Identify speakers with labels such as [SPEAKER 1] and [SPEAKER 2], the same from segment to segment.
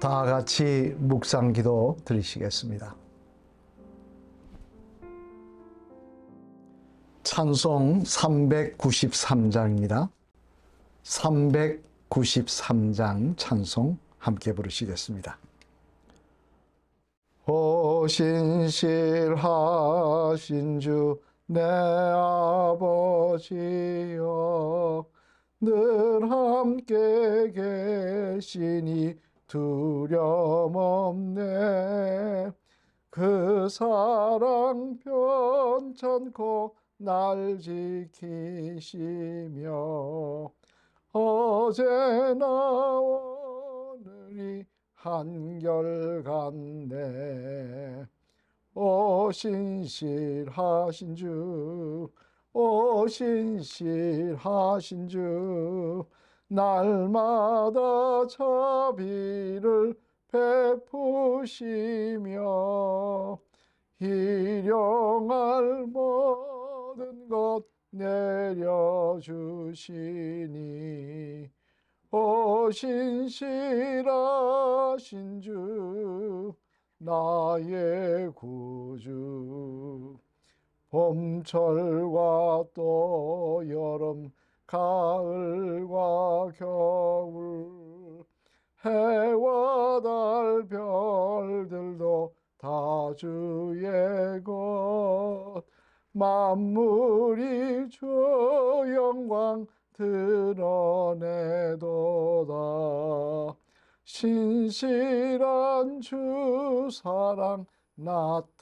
[SPEAKER 1] 다 같이 묵상기도 드리시겠습니다. 찬송 393장입니다. 393장 찬송 함께 부르시겠습니다. 오 신실하신 주 내 아버지여, 늘 함께 계시니 두려움 없네. 그 사랑 변찮고 날 지키시며 어제나 오늘이 한결같네. 오 신실하신 주, 오 신실하신 주, 날마다 자비를 베푸시며 일용할 모든 것 내려주시니 오 신실하신 주 나의 구주. 봄철과 또 여름 가을과 겨울 해와 달 별들도 다 주의 것. 만물이 주 영광 드러내도다. 신실한 주 사랑 나타내네.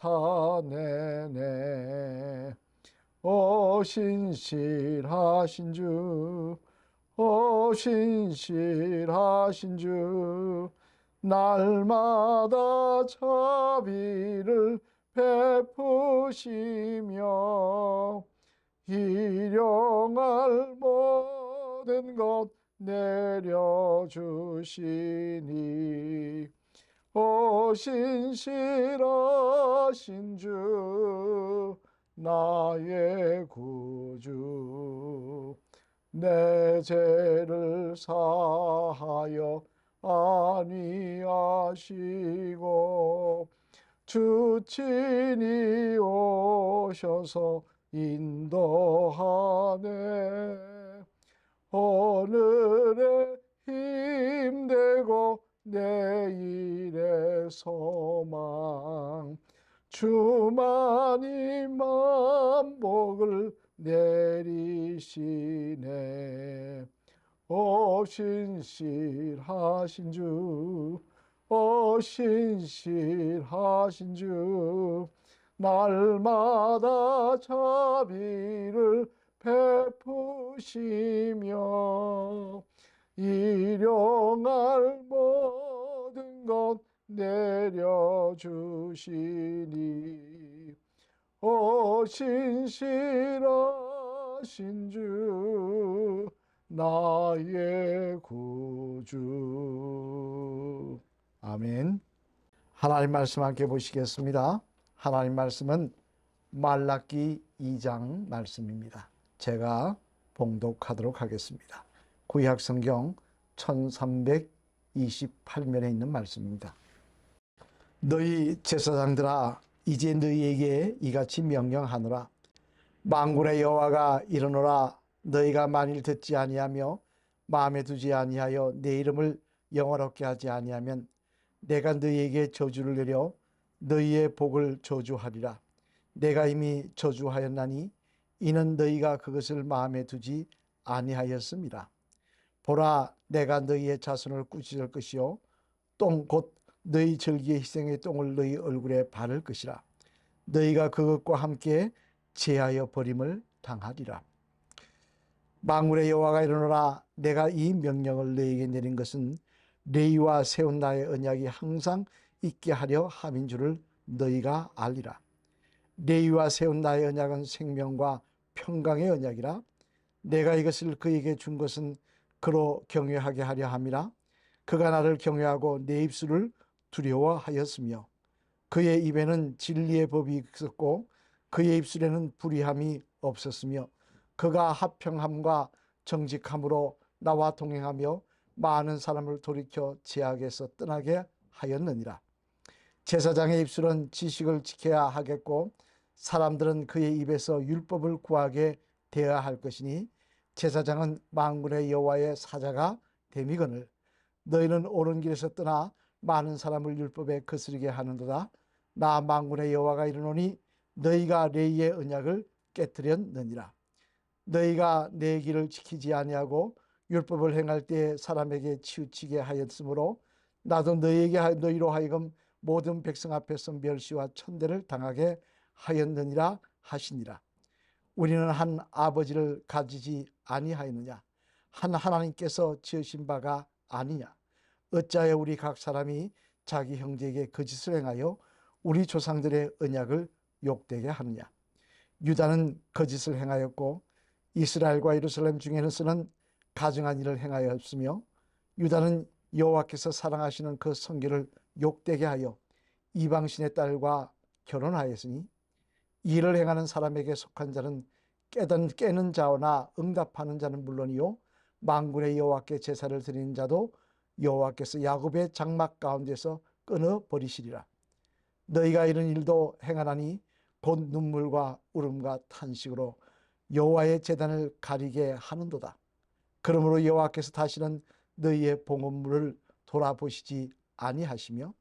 [SPEAKER 1] 오 신실하신 주, 오 신실하신 주, 날마다 자비를 베푸시며 일용할 모든 것 내려주시니 오 신실하신 주 나의 구주. 내 죄를 사하여 안위하시고 주 친히 오셔서 인도하네. 오늘의 힘되고 내일의 소망, 주만이 만복을 내리시네. 오 신실하신 주, 오 신실하신 주, 날마다 자비를 베푸시며 일용할 모든 것 내려주시니 오 신실하신 주 나의 구주. 아멘. 하나님 말씀 함께 보시겠습니다. 하나님 말씀은 말라기 2장 말씀입니다. 제가 봉독하도록 하겠습니다. 구약성경 1328면에 있는 말씀입니다. 너희 제사장들아, 이제 너희에게 이같이 명령하노라. 만군의 여호와가 이르노라. 너희가 만일 듣지 아니하며 마음에 두지 아니하여 내 이름을 영화롭게 하지 아니하면 내가 너희에게 저주를 내려 너희의 복을 저주하리라. 내가 이미 저주하였나니 이는 너희가 그것을 마음에 두지 아니하였습니다. 보라, 내가 너희의 자손을 꾸짖을 것이요 똥 곧 너희 절기의 희생의 똥을 너희 얼굴에 바를 것이라. 너희가 그것과 함께 제하여 버림을 당하리라. 만군의 여호와가 이르노라. 내가 이 명령을 너희에게 내린 것은 너희와 세운 나의 언약이 항상 있게 하려 함인 줄을 너희가 알리라. 너희와 세운 나의 언약은 생명과 평강의 언약이라. 내가 이것을 그에게 준 것은 그로 경외하게 하려 함이라. 그가 나를 경외하고 내 입술을 두려워하였으며 그의 입에는 진리의 법이 있었고 그의 입술에는 불의함이 없었으며 그가 합평함과 정직함으로 나와 동행하며 많은 사람을 돌이켜 제약에서 떠나게 하였느니라. 제사장의 입술은 지식을 지켜야 하겠고 사람들은 그의 입에서 율법을 구하게 되어야 할 것이니 제사장은 만군의 여호와의 사자가 됨이거늘 너희는 옳은 길에서 떠나 많은 사람을 율법에 거스르게 하는도다. 나 만군의 여호와가 이르노니 너희가 레위의 언약을 깨뜨렸느니라. 너희가 내 길을 지키지 아니하고 율법을 행할 때에 사람에게 치우치게 하였으므로 나도 너희로 하여금 모든 백성 앞에서 멸시와 천대를 당하게 하였느니라 하시니라. 우리는 한 아버지를 가지지 아니하였느냐? 한 하나님께서 지으신 바가 아니냐? 어찌하여 우리 각 사람이 자기 형제에게 거짓을 행하여 우리 조상들의 언약을 욕되게 하느냐? 유다는 거짓을 행하였고 이스라엘과 예루살렘 중에서는 가증한 일을 행하였으며 유다는 여호와께서 사랑하시는 그 성결을 욕되게 하여 이방신의 딸과 결혼하였으니 이 일을 행하는 사람에게 속한 자는 깨는 자나 응답하는 자는 물론이요 만군의 여호와께 제사를 드리는 자도 여호와께서 야곱의 장막 가운데서 끊어버리시리라. 너희가 이런 일도 행하나니 곧 눈물과 울음과 탄식으로 여호와의 제단을 가리게 하는도다. 그러므로 여호와께서 다시는 너희의 봉헌물을 돌아보시지 아니하시며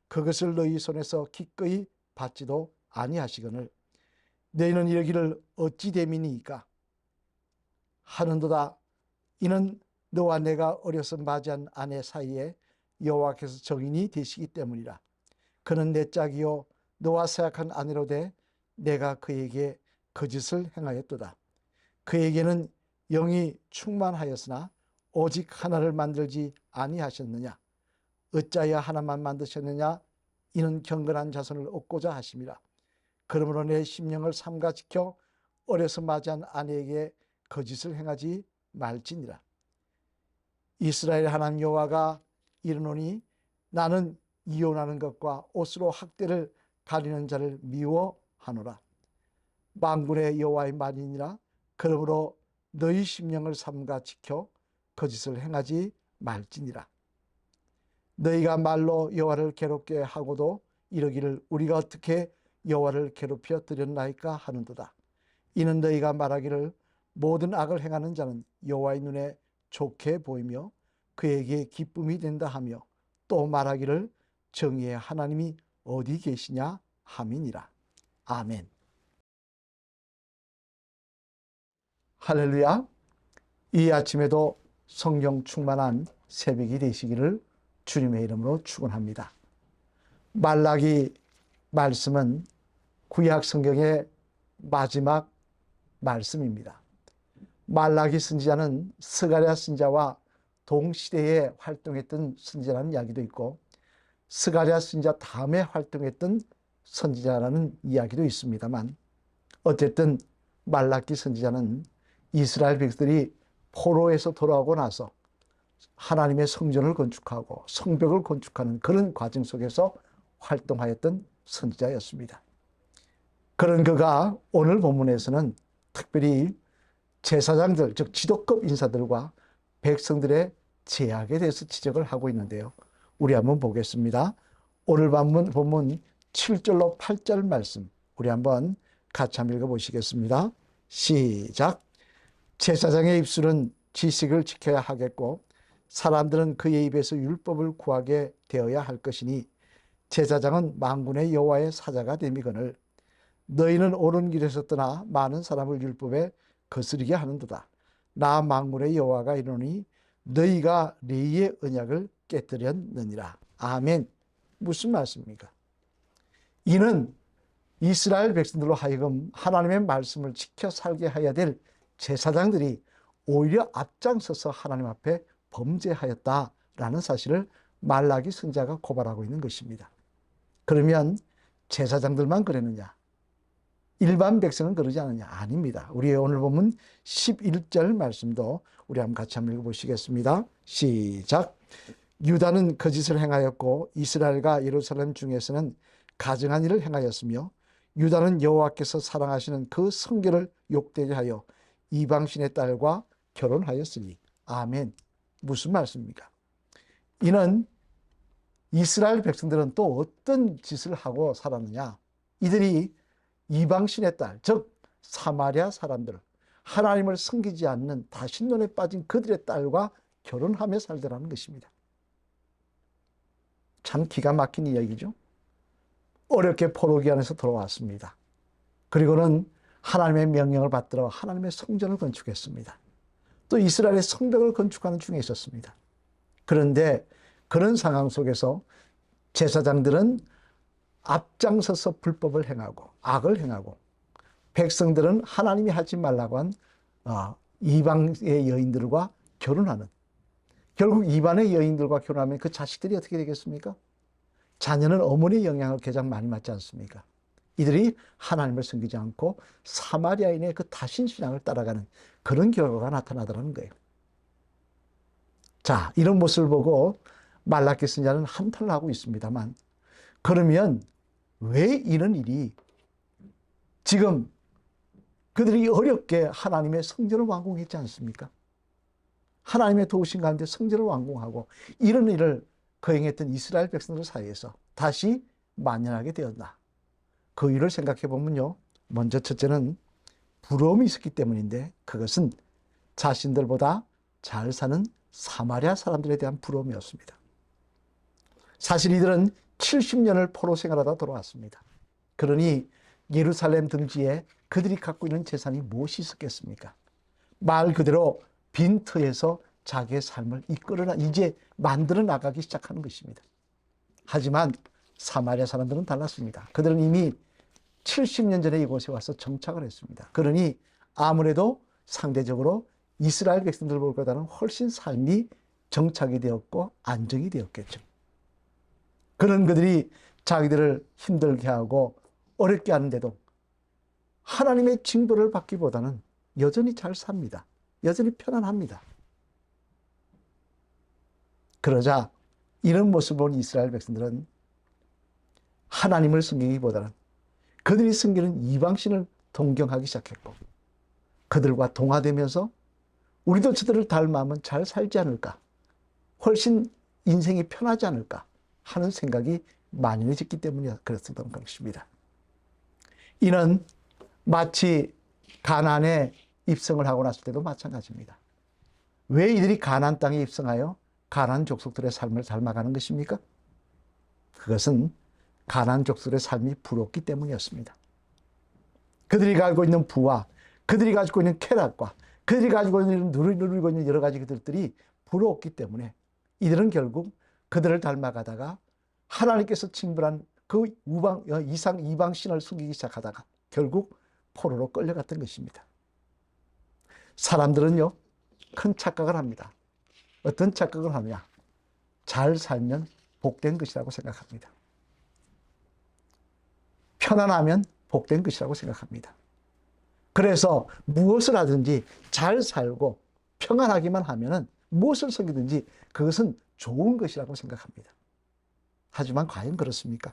[SPEAKER 1] 그것을 너희 손에서 기꺼이 받지도 아니하시거늘 너희는 이러기를 어찌 됨이니까 하는도다. 이는 너와 내가 어려서 맞이한 아내 사이에 여호와께서 정인이 되시기 때문이라. 그는 내 짝이요 너와 사약한 아내로 돼 내가 그에게 거짓을 행하였도다. 그에게는 영이 충만하였으나 오직 하나를 만들지 아니하셨느냐? 어찌하여 하나만 만드셨느냐? 이는 경건한 자손을 얻고자 하심이라. 그러므로 내 심령을 삼가 지켜 어려서 맞이한 아내에게 거짓을 행하지 말지니라. 이스라엘 하나님 여호와가 이르노니 나는 이혼하는 것과 옷으로 학대를 가리는 자를 미워하노라. 만군의 여호와의 말이니라. 그러므로 너희 심령을 삼가 지켜 거짓을 행하지 말지니라. 너희가 말로 여호와를 괴롭게 하고도 이러기를 우리가 어떻게 여호와를 괴롭혀 드렸나이까 하는도다. 이는 너희가 말하기를 모든 악을 행하는 자는 여호와의 눈에 좋게 보이며 그에게 기쁨이 된다 하며 또 말하기를 정의의 하나님이 어디 계시냐 함이니라. 아멘. 할렐루야. 이 아침에도 성령 충만한 새벽이 되시기를 주님의 이름으로 축원합니다. 말라기 말씀은 구약 성경의 마지막 말씀입니다. 말라기 선지자는 스가랴 선지자와 동시대에 활동했던 선지자라는 이야기도 있고 스가랴 선지자 다음에 활동했던 선지자라는 이야기도 있습니다만 어쨌든 말라기 선지자는 이스라엘 백성들이 포로에서 돌아오고 나서 하나님의 성전을 건축하고 성벽을 건축하는 그런 과정 속에서 활동하였던 선지자였습니다. 그런 그가 오늘 본문에서는 특별히 제사장들, 즉 지도급 인사들과 백성들의 제약에 대해서 지적을 하고 있는데요. 우리 한번 보겠습니다. 오늘 본문 7절로 8절 말씀 우리 한번 같이 한번 읽어보시겠습니다. 시작. 제사장의 입술은 지식을 지켜야 하겠고 사람들은 그의 입에서 율법을 구하게 되어야 할 것이니 제사장은 만군의 여호와의 사자가 됨이거늘 너희는 옳은 길에서 떠나 많은 사람을 율법에 거스르게 하는도다. 나 만군의 여호와가 이르노니 너희가 레위의 언약을 깨뜨렸느니라. 아멘. 무슨 말씀입니까? 이는 이스라엘 백성들로 하여금 하나님의 말씀을 지켜 살게 해야 될 제사장들이 오히려 앞장서서 하나님 앞에 범죄하였다라는 사실을 말라기 선지자가 고발하고 있는 것입니다. 그러면 제사장들만 그랬느냐? 일반 백성은 그러지 않느냐? 아닙니다. 우리 오늘 보면 11절 말씀도 우리 같이 한번 읽어보시겠습니다. 시작. 유다는 거짓을 행하였고 이스라엘과 예루살렘 중에서는 가증한 일을 행하였으며 유다는 여호와께서 사랑하시는 그 성결을 욕되게 하여 이방신의 딸과 결혼하였으니. 아멘. 무슨 말씀입니까? 이는 이스라엘 백성들은 또 어떤 짓을 하고 살았느냐. 이들이 이방신의 딸, 즉 사마리아 사람들, 하나님을 섬기지 않는 다신론에 빠진 그들의 딸과 결혼하며 살더라는 것입니다. 참 기가 막힌 이야기죠. 어렵게 포로기안에서 돌아왔습니다. 그리고는 하나님의 명령을 받들어 하나님의 성전을 건축했습니다. 또 이스라엘의 성벽을 건축하는 중에 있었습니다. 그런데 그런 상황 속에서 제사장들은 앞장서서 불법을 행하고 악을 행하고, 백성들은 하나님이 하지 말라고 한 이방의 여인들과 결혼하는, 결국 이방의 여인들과 결혼하면 그 자식들이 어떻게 되겠습니까? 자녀는 어머니의 영향을 가장 많이 받지 않습니까? 이들이 하나님을 섬기지 않고 사마리아인의 그 다신신앙을 따라가는 그런 결과가 나타나더라는 거예요. 자, 이런 모습을 보고 말라기 선지자는 한탄을 하고 있습니다만, 그러면 왜 이런 일이, 지금 그들이 어렵게 하나님의 성전을 완공했지 않습니까? 하나님의 도우심 가운데 성전을 완공하고 이런 일을 거행했던 이스라엘 백성들 사이에서 다시 만연하게 되었나? 그 이유를 생각해 보면요, 먼저 첫째는 부러움이 있었기 때문인데, 그것은 자신들보다 잘 사는 사마리아 사람들에 대한 부러움이었습니다. 사실 이들은 70년을 포로 생활하다 돌아왔습니다. 그러니 예루살렘 등지에 그들이 갖고 있는 재산이 무엇이 있었겠습니까? 말 그대로 빈터에서 자기의 삶을 이제 만들어 나가기 시작하는 것입니다. 하지만 사마리아 사람들은 달랐습니다. 그들은 이미 70년 전에 이곳에 와서 정착을 했습니다. 그러니 아무래도 상대적으로 이스라엘 백성들 보다는 훨씬 삶이 정착이 되었고 안정이 되었겠죠. 그런 그들이 자기들을 힘들게 하고 어렵게 하는데도 하나님의 징벌을 받기보다는 여전히 잘 삽니다. 여전히 편안합니다. 그러자 이런 모습을 본 이스라엘 백성들은 하나님을 섬기기보다는 그들이 섬기는 이방신을 동경하기 시작했고, 그들과 동화되면서 우리도 저들을 닮으면 잘 살지 않을까, 훨씬 인생이 편하지 않을까 하는 생각이 만연해졌기 때문에 그랬던 것입니다. 이는 마치 가나안에 입성을 하고 났을 때도 마찬가지입니다. 왜 이들이 가나안 땅에 입성하여 가나안 족속들의 삶을 닮아가는 것입니까? 그것은 가나안 족속의 삶이 부럽기 때문이었습니다. 그들이 가지고 있는 부와 그들이 가지고 있는 쾌락과 그들이 가지고 있는 누리고 있는 여러 가지 것들이 부러웠기 때문에 이들은 결국 그들을 닮아가다가 하나님께서 징벌한 그 이방 신을 숨기기 시작하다가 결국 포로로 끌려갔던 것입니다. 사람들은요, 큰 착각을 합니다. 어떤 착각을 하느냐? 잘 살면 복된 것이라고 생각합니다. 편안하면 복된 것이라고 생각합니다. 그래서 무엇을 하든지 잘 살고 평안하기만 하면은 무엇을 섬기든지 그것은 좋은 것이라고 생각합니다. 하지만 과연 그렇습니까?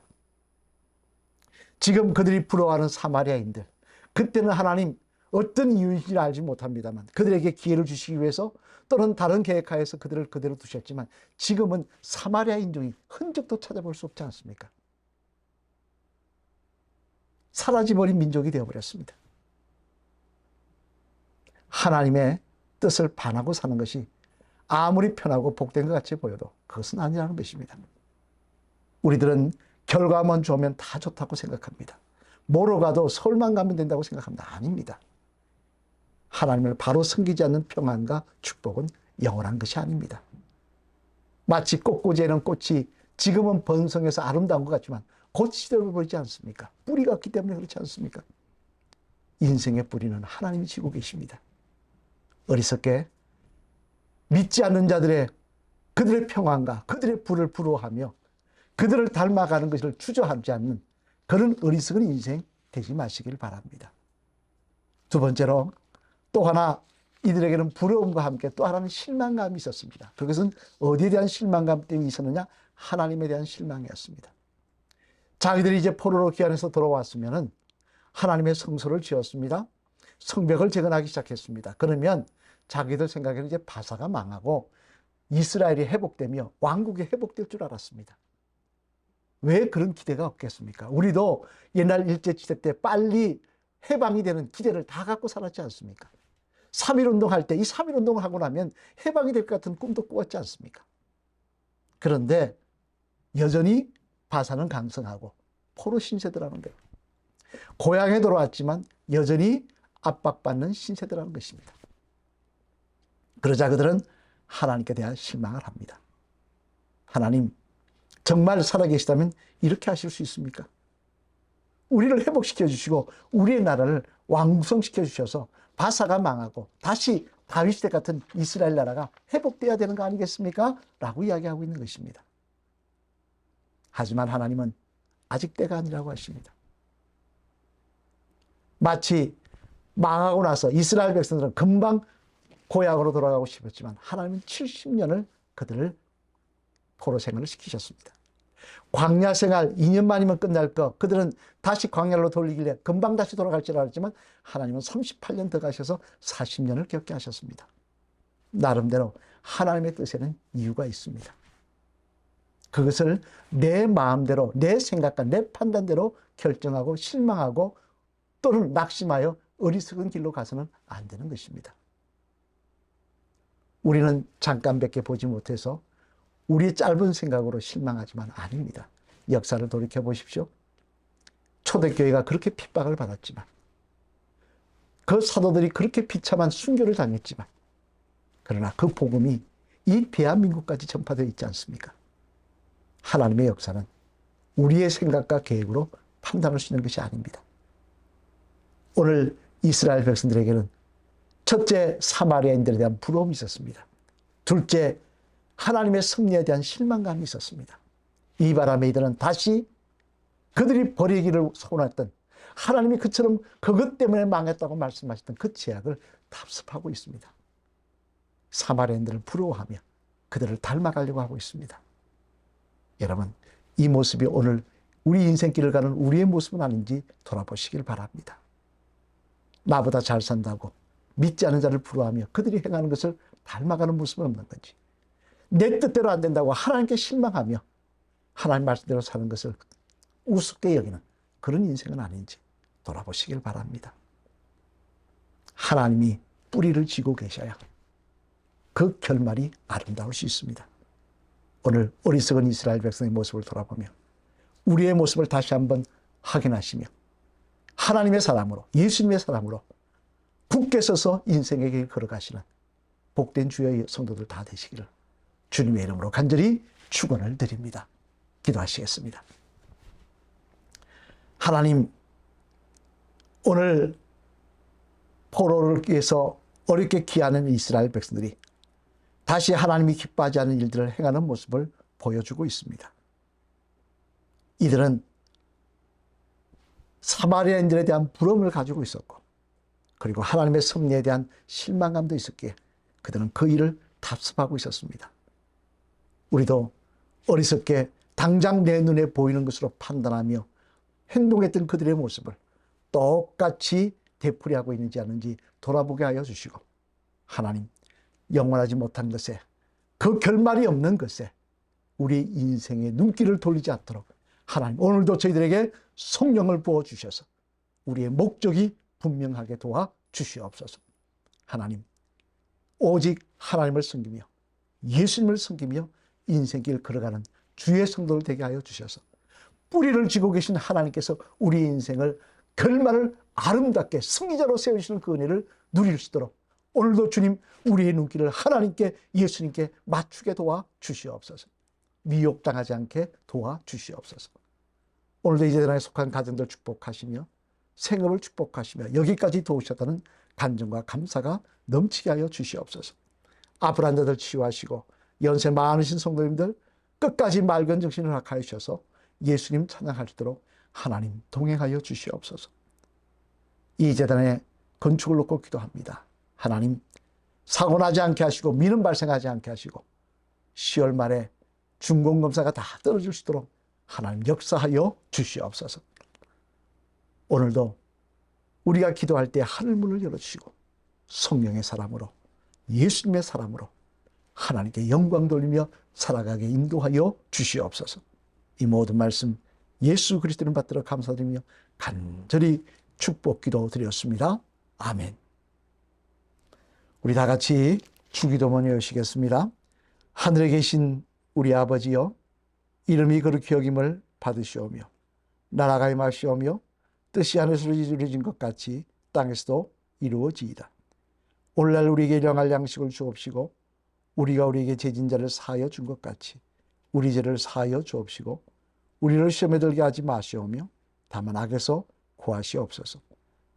[SPEAKER 1] 지금 그들이 부러워하는 사마리아인들, 그때는 하나님 어떤 이유인지 알지 못합니다만 그들에게 기회를 주시기 위해서 또는 다른 계획하에서 그들을 그대로 두셨지만 지금은 사마리아 인종이 흔적도 찾아볼 수 없지 않습니까? 사라져버린 민족이 되어버렸습니다. 하나님의 뜻을 반하고 사는 것이 아무리 편하고 복된 것 같이 보여도 그것은 아니라는 것입니다. 우리들은 결과만 좋으면 다 좋다고 생각합니다. 뭐로 가도 서울만 가면 된다고 생각합니다. 아닙니다. 하나님을 바로 섬기지 않는 평안과 축복은 영원한 것이 아닙니다. 마치 꽃꽂이에는 꽃이 지금은 번성해서 아름다운 것 같지만 곧 시들어버리지 않습니까? 뿌리가 없기 때문에 그렇지 않습니까? 인생의 뿌리는 하나님이 지고 계십니다. 어리석게 믿지 않는 자들의 그들의 평안과 그들의 부를 부러워하며 그들을 닮아가는 것을 추저하지 않는 그런 어리석은 인생 되지 마시길 바랍니다. 두 번째로 또 하나 이들에게는 부러움과 함께 또 하나는 실망감이 있었습니다. 그것은 어디에 대한 실망감 때문에 있었느냐? 하나님에 대한 실망이었습니다. 자기들이 이제 포로로 귀환해서 돌아왔으면 하나님의 성소를 지었습니다. 성벽을 재건하기 시작했습니다. 그러면 자기들 생각에는 이제 바사가 망하고 이스라엘이 회복되며 왕국이 회복될 줄 알았습니다. 왜 그런 기대가 없겠습니까? 우리도 옛날 일제시대 때 빨리 해방이 되는 기대를 다 갖고 살았지 않습니까? 3.1운동 할 때 이 3.1운동을 하고 나면 해방이 될 것 같은 꿈도 꾸었지 않습니까? 그런데 여전히 바사는 강성하고 포로 신세대라는 거예요. 고향에 돌아왔지만 여전히 압박받는 신세대라는 것입니다. 그러자 그들은 하나님께 대한 실망을 합니다. 하나님, 정말 살아계시다면 이렇게 하실 수 있습니까? 우리를 회복시켜 주시고 우리의 나라를 왕성시켜 주셔서 바사가 망하고 다시 다윗 시대 같은 이스라엘 나라가 회복돼야 되는 거 아니겠습니까? 라고 이야기하고 있는 것입니다. 하지만 하나님은 아직 때가 아니라고 하십니다. 마치 망하고 나서 이스라엘 백성들은 금방 고향으로 돌아가고 싶었지만 하나님은 70년을 그들을 포로 생활을 시키셨습니다. 광야 생활 2년 만이면 끝날 거 그들은 다시 광야로 돌리길래 금방 다시 돌아갈 줄 알았지만 하나님은 38년 더 가셔서 40년을 겪게 하셨습니다. 나름대로 하나님의 뜻에는 이유가 있습니다. 그것을 내 마음대로 내 생각과 내 판단대로 결정하고 실망하고 또는 낙심하여 어리석은 길로 가서는 안 되는 것입니다. 우리는 잠깐밖에 보지 못해서 우리의 짧은 생각으로 실망하지만 아닙니다. 역사를 돌이켜 보십시오. 초대교회가 그렇게 핍박을 받았지만 그 사도들이 그렇게 비참한 순교를 당했지만 그러나 그 복음이 이 대한민국까지 전파되어 있지 않습니까? 하나님의 역사는 우리의 생각과 계획으로 판단할 수 있는 것이 아닙니다. 오늘 이스라엘 백성들에게는 첫째, 사마리아인들에 대한 부러움이 있었습니다. 둘째, 하나님의 섭리에 대한 실망감이 있었습니다. 이 바람에 이들은 다시 그들이 버리기를 소원했던 하나님이 그처럼 그것 때문에 망했다고 말씀하셨던 그 죄악을 답습하고 있습니다. 사마리아인들을 부러워하며 그들을 닮아가려고 하고 있습니다. 여러분, 이 모습이 오늘 우리 인생길을 가는 우리의 모습은 아닌지 돌아보시길 바랍니다. 나보다 잘 산다고 믿지 않은 자를 부러워하며 그들이 행하는 것을 닮아가는 모습은 없는 건지, 내 뜻대로 안 된다고 하나님께 실망하며 하나님 말씀대로 사는 것을 우습게 여기는 그런 인생은 아닌지 돌아보시길 바랍니다. 하나님이 뿌리를 쥐고 계셔야 그 결말이 아름다울 수 있습니다. 오늘 어리석은 이스라엘 백성의 모습을 돌아보며 우리의 모습을 다시 한번 확인하시며 하나님의 사람으로, 예수님의 사람으로 굳게 서서 인생의 길 걸어가시는 복된 주의 성도들 다 되시기를 주님의 이름으로 간절히 축원을 드립니다. 기도하시겠습니다. 하나님, 오늘 포로를 위해서 어렵게 귀하는 이스라엘 백성들이 다시 하나님이 기뻐하지 않는 일들을 행하는 모습을 보여주고 있습니다. 이들은 사마리아인들에 대한 부러움을 가지고 있었고 그리고 하나님의 섭리에 대한 실망감도 있었기에 그들은 그 일을 답습하고 있었습니다. 우리도 어리석게 당장 내 눈에 보이는 것으로 판단하며 행동했던 그들의 모습을 똑같이 되풀이하고 있는지 아닌지 돌아보게 하여 주시고 하나님, 영원하지 못한 것에 그 결말이 없는 것에 우리 인생의 눈길을 돌리지 않도록 하나님 오늘도 저희들에게 성령을 부어주셔서 우리의 목적이 분명하게 도와주시옵소서. 하나님, 오직 하나님을 섬기며 예수님을 섬기며 인생길 걸어가는 주의 성도를 되게 하여 주셔서 뿌리를 쥐고 계신 하나님께서 우리 인생을 결말을 아름답게 승리자로 세우시는 그 은혜를 누릴 수 있도록 오늘도 주님 우리의 눈길을 하나님께 예수님께 맞추게 도와주시옵소서. 미혹당하지 않게 도와주시옵소서. 오늘도 이 재단에 속한 가정들 축복하시며 생업을 축복하시며 여기까지 도우셨다는 간증과 감사가 넘치게 하여 주시옵소서. 아프한 자들 치유하시고 연세 많으신 성도님들 끝까지 맑은 정신을 허락하여 주셔서 예수님 찬양할 수 있도록 하나님 동행하여 주시옵소서. 이 재단의 건축을 놓고 기도합니다. 하나님, 사고나지 않게 하시고 미는 발생하지 않게 하시고 10월 말에 준공검사가 다 떨어질 수 있도록 하나님 역사하여 주시옵소서. 오늘도 우리가 기도할 때 하늘문을 열어주시고 성령의 사람으로 예수님의 사람으로 하나님께 영광 돌리며 살아가게 인도하여 주시옵소서. 이 모든 말씀 예수 그리스도를 받들어 감사드리며 간절히 축복 기도 드렸습니다. 아멘. 우리 다 같이 주기도문을 여시겠습니다. 하늘에 계신 우리 아버지여, 이름이 거룩히 여김을 받으시오며 나라가 임하시오며 뜻이 하늘에서 이루어진 것 같이 땅에서도 이루어지이다. 오늘날 우리에게 일용할 양식을 주옵시고 우리가 우리에게 죄진 자를 사하여 준 것 같이 우리 죄를 사하여 주옵시고 우리를 시험에 들게 하지 마시오며 다만 악에서 구하시옵소서.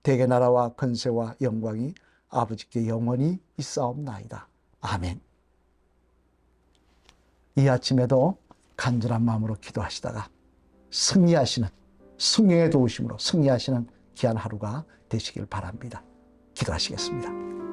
[SPEAKER 1] 대개 나라와 권세와 영광이 아버지께 영원히 있사옵나이다. 아멘. 이 아침에도 간절한 마음으로 기도하시다가 승리하시는, 성령의 도우심으로 승리하시는 귀한 하루가 되시길 바랍니다. 기도하시겠습니다.